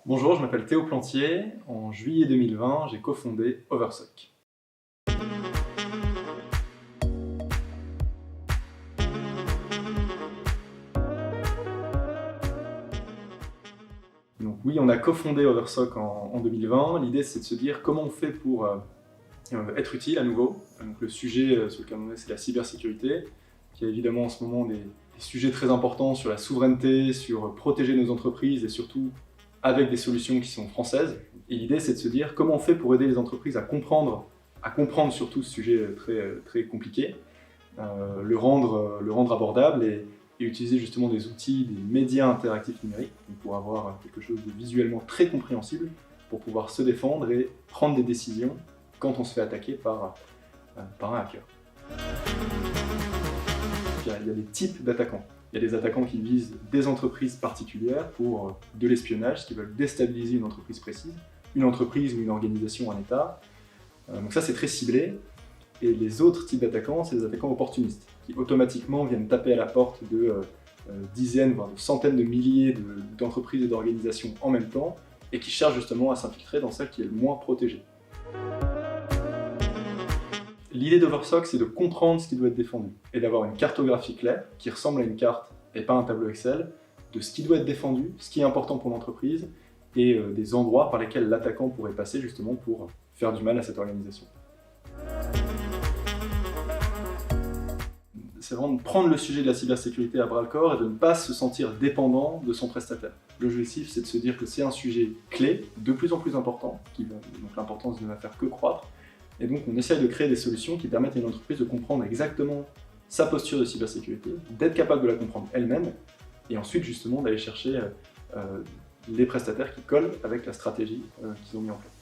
Bonjour, je m'appelle Théo Plantier. En juillet 2020, j'ai cofondé Oversock. Donc oui, on a cofondé Oversock en 2020. L'idée, c'est de se dire comment on fait pour être utile à nouveau. Donc le sujet sur lequel on est, c'est la cybersécurité, qui a évidemment en ce moment des sujets très importants sur la souveraineté, sur protéger nos entreprises et surtout avec des solutions qui sont françaises. Et l'idée, c'est de se dire comment on fait pour aider les entreprises à comprendre surtout ce sujet très compliqué, le rendre abordable et utiliser justement des outils, des médias interactifs numériques pour avoir quelque chose de visuellement très compréhensible pour pouvoir se défendre et prendre des décisions quand on se fait attaquer par un hacker. Il y a des types d'attaquants. Il y a des attaquants qui visent des entreprises particulières pour de l'espionnage, qui veulent déstabiliser une entreprise précise, une entreprise ou une organisation, un État. Donc ça, c'est très ciblé. Et les autres types d'attaquants, c'est des attaquants opportunistes, qui automatiquement viennent taper à la porte de dizaines, voire de centaines de milliers d'entreprises et d'organisations en même temps, et qui cherchent justement à s'infiltrer dans celle qui est le moins protégée. L'idée d'Oversock, c'est de comprendre ce qui doit être défendu, et d'avoir une cartographie claire, qui ressemble à une carte et pas un tableau Excel, de ce qui doit être défendu, ce qui est important pour l'entreprise, et des endroits par lesquels l'attaquant pourrait passer justement pour faire du mal à cette organisation. C'est vraiment de prendre le sujet de la cybersécurité à bras-le-corps et de ne pas se sentir dépendant de son prestataire. L'objectif, c'est de se dire que c'est un sujet clé, de plus en plus important, donc l'importance ne va faire que croître, et donc on essaye de créer des solutions qui permettent à une entreprise de comprendre exactement sa posture de cybersécurité, d'être capable de la comprendre elle-même, et ensuite justement d'aller chercher les prestataires qui collent avec la stratégie qu'ils ont mis en place.